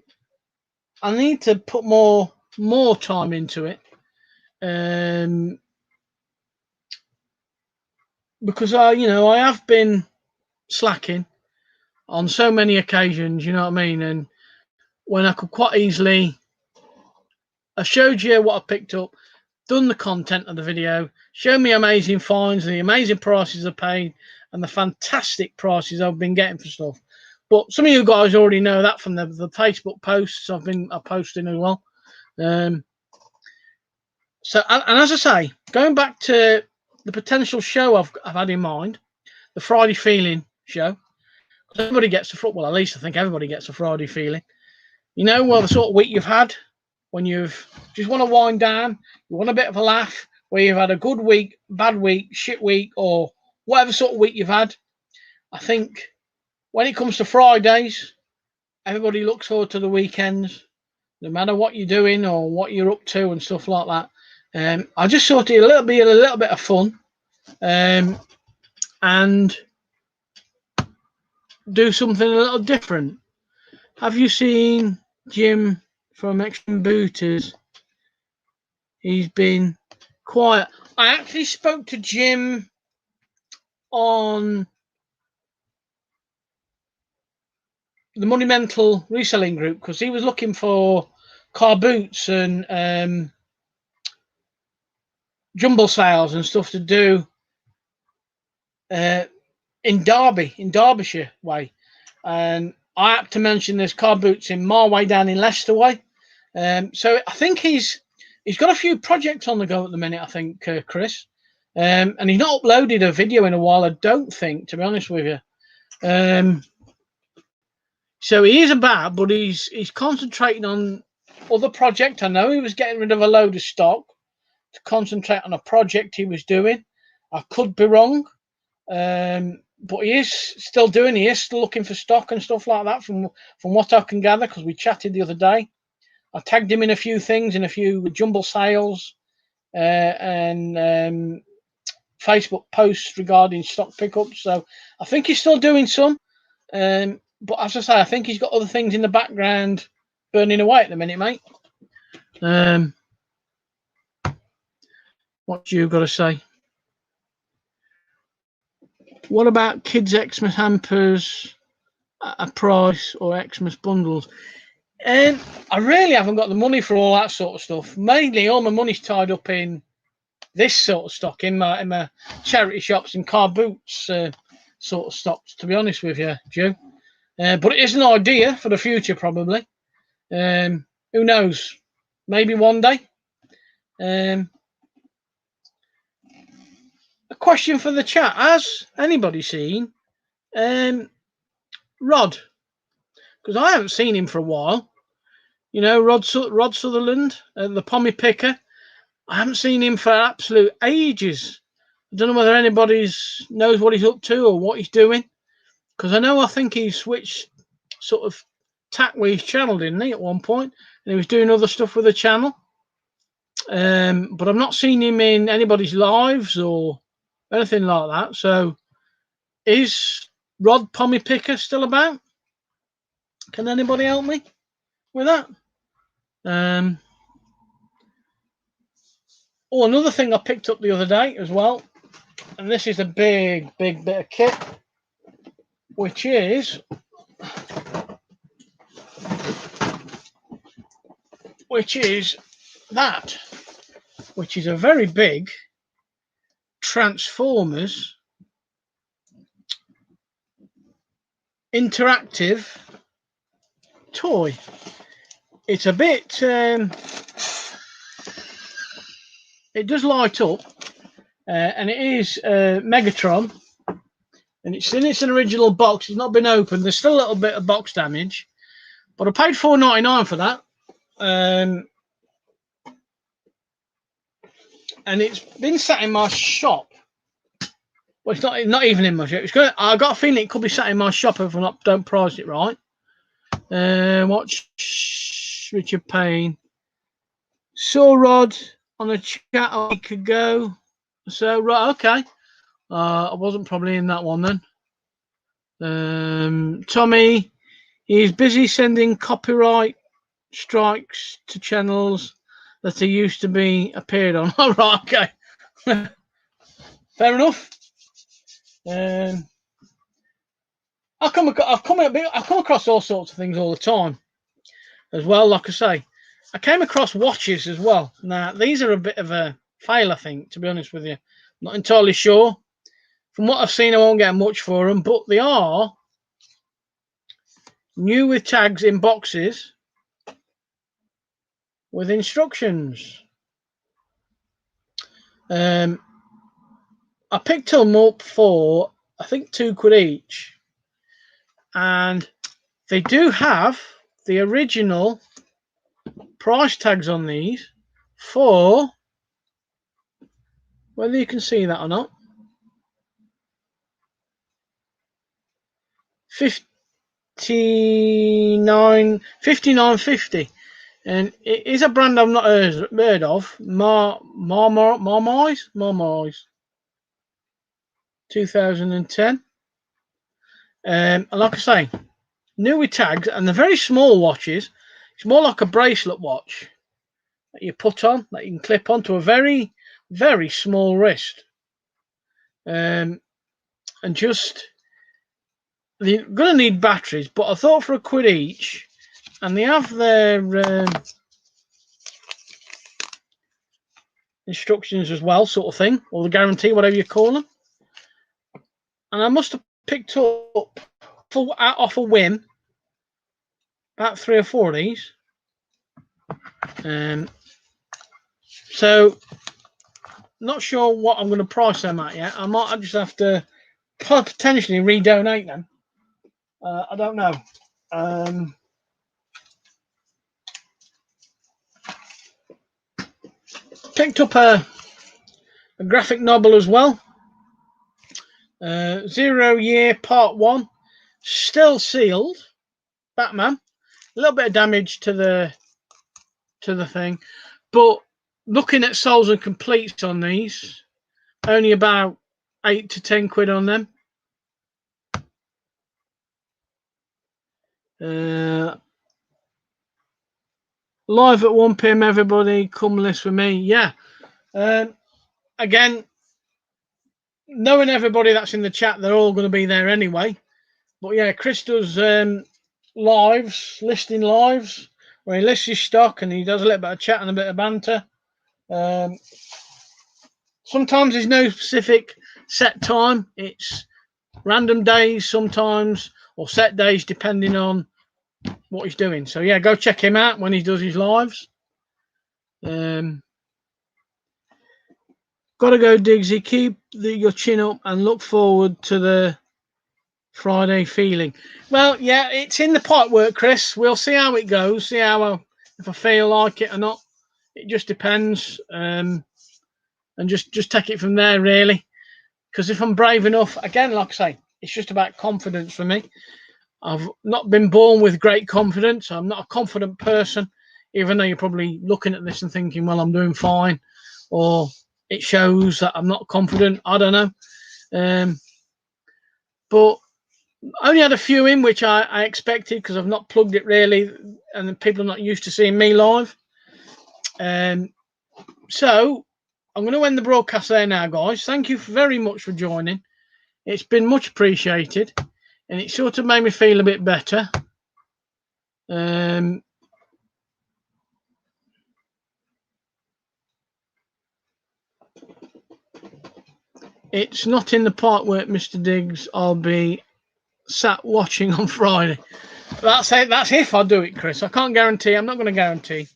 A: I need to put more time into it. Because I have been slacking on so many occasions. You know what I mean? And when I could quite easily, I showed you what I picked up, done the content of the video, show me amazing finds, the amazing prices I paid, and the fantastic prices I've been getting for stuff. But some of you guys already know that from the Facebook posts I've been posting as well. So, and as I say, going back to the potential show I've had in mind, the Friday feeling show. Everybody gets well, at least I think everybody gets a Friday feeling. Well, the sort of week you've had when you've just want to wind down, you want a bit of a laugh, where you've had a good week, bad week, shit week, or whatever sort of week you've had. I think when it comes to Fridays, everybody looks forward to the weekends, no matter what you're doing or what you're up to and stuff like that. I just thought it'd be a little bit of fun, and do something a little different. Have you seen Jim from Extreme Booters? He's been quiet. I actually spoke to Jim on the Monumental reselling group because he was looking for car boots and jumble sales and stuff to do in Derbyshire way. And I had to mention there's car boots in my way down in Leicester way. So I think he's got a few projects on the go at the minute, I think, Chris. And he's not uploaded a video in a while, I don't think, to be honest with you. So he is about, but he's concentrating on other project. I know he was getting rid of a load of stock to concentrate on a project he was doing. I could be wrong, but he is still doing. He is still looking for stock and stuff like that, from what I can gather, because we chatted the other day. I tagged him in a few things, in a few jumble sales and Facebook posts regarding stock pickups. So I think he's still doing some. But as I say, I think he's got other things in the background burning away at the minute, mate. What you got to say? What about kids' Xmas hampers at a price or Xmas bundles? I really haven't got the money for all that sort of stuff. Mainly, all my money's tied up in this sort of stock, in my charity shops and car boots sort of stocks, to be honest with you, Joe. But it is an idea for the future, probably. Who knows? Maybe one day. A question for the chat. Has anybody seen Rod? Because I haven't seen him for a while. Rod Sutherland, the pommy picker. I haven't seen him for absolute ages. I don't know whether anybody knows what he's up to or what he's doing. Because I think he switched sort of tack with his channel, didn't he, at one point? And he was doing other stuff with the channel. But I've not seen him in anybody's lives or anything like that. So is Rod Pommy Picker still about? Can anybody help me with that? Another thing I picked up the other day as well, and this is a big bit of kit, which is which is that, which is a very big Transformers interactive toy. It's a bit it does light up, and it is Megatron, and it's in its original box. It's not been opened. There's still a little bit of box damage, but I paid $4.99 for that, and it's been sat in my shop. Well, it's not even in my shop. I got a feeling it could be sat in my shop if I don't price it right. Watch Richard Payne. Saw Rod on a chat a week ago. So, right, okay. I wasn't probably in that one then. Tommy, he's busy sending copyright strikes to channels that he used to be appeared on. All right, okay. Fair enough. I've come across all sorts of things all the time as well. Like I say, I came across watches as well. Now, these are a bit of a fail, I think, to be honest with you. Not entirely sure. From what I've seen, I won't get much for them, but they are new with tags in boxes with instructions. I picked them up for, I think, £2 each. And they do have the original price tags on these for, whether you can see that or not, $59.50, and it is a brand I've not heard of. Marmoise 2010. And like I say, new with tags, and the very small watches. It's more like a bracelet watch that you put on, that you can clip onto a very, very small wrist. And just, you're going to need batteries, but I thought for £1 each, and they have their instructions as well, sort of thing, or the guarantee, whatever you call them. And I must have picked up off a whim about 3 or 4 of these. So not sure what I'm going to price them at yet. I might just have to potentially redonate them. I don't know. Picked up a graphic novel as well. 0 Year Part 1, still sealed. Batman. A little bit of damage to the thing, but looking at solds and completes on these, only about £8 to £10 on them. Live at 1 PM, everybody, come list with me. Yeah. Again, knowing everybody that's in the chat, they're all going to be there anyway. But yeah, Chris does listing lives, where he lists his stock and he does a little bit of chat and a bit of banter. Sometimes there's no specific set time. It's random days sometimes, or set days depending on what he's doing. So yeah, go check him out when he does his lives. Gotta go, Diggsy. Keep your chin up and look forward to the Friday feeling. Well, yeah, it's in the pipework, Chris. We'll see how it goes. See how if I feel like it or not. It just depends, and just take it from there, really. Because if I'm brave enough, again, like I say, it's just about confidence for me. I've not been born with great confidence. I'm not a confident person, even though you're probably looking at this and thinking, well, I'm doing fine, or it shows that I'm not confident. I don't know. But I only had a few in, which I expected, because I've not plugged it really, and people are not used to seeing me live. So I'm going to end the broadcast there now, guys. Thank you very much for joining. It's been much appreciated, and it sort of made me feel a bit better. it's not in the part where Mr. Diggs I'll be sat watching on Friday. That's it. That's if I do it, Chris. I can't guarantee. I'm not going to guarantee.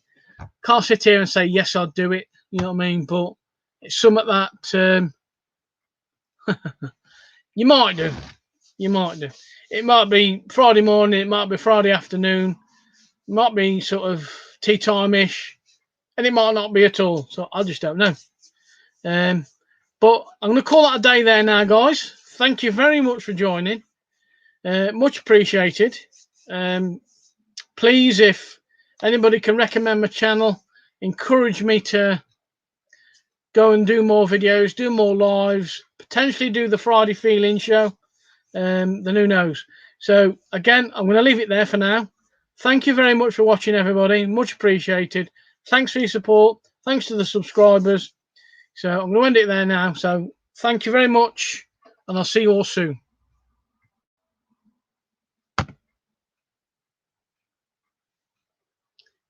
A: Can't sit here and say yes, I'll do it. You know what I mean? But it's something that you might do. You might do. It might be Friday morning. It might be Friday afternoon. It might be sort of tea time-ish, and it might not be at all. So I just don't know. But I'm going to call that a day there now, guys. Thank you very much for joining. Much appreciated. Please, if anybody can recommend my channel, encourage me to go and do more videos, do more lives, potentially do the Friday feeling show. Then who knows? So again, I'm going to leave it there for now. Thank you very much for watching, everybody. Much appreciated. Thanks for your support. Thanks to the subscribers. So I'm going to end it there now. So thank you very much, and I'll see you all soon.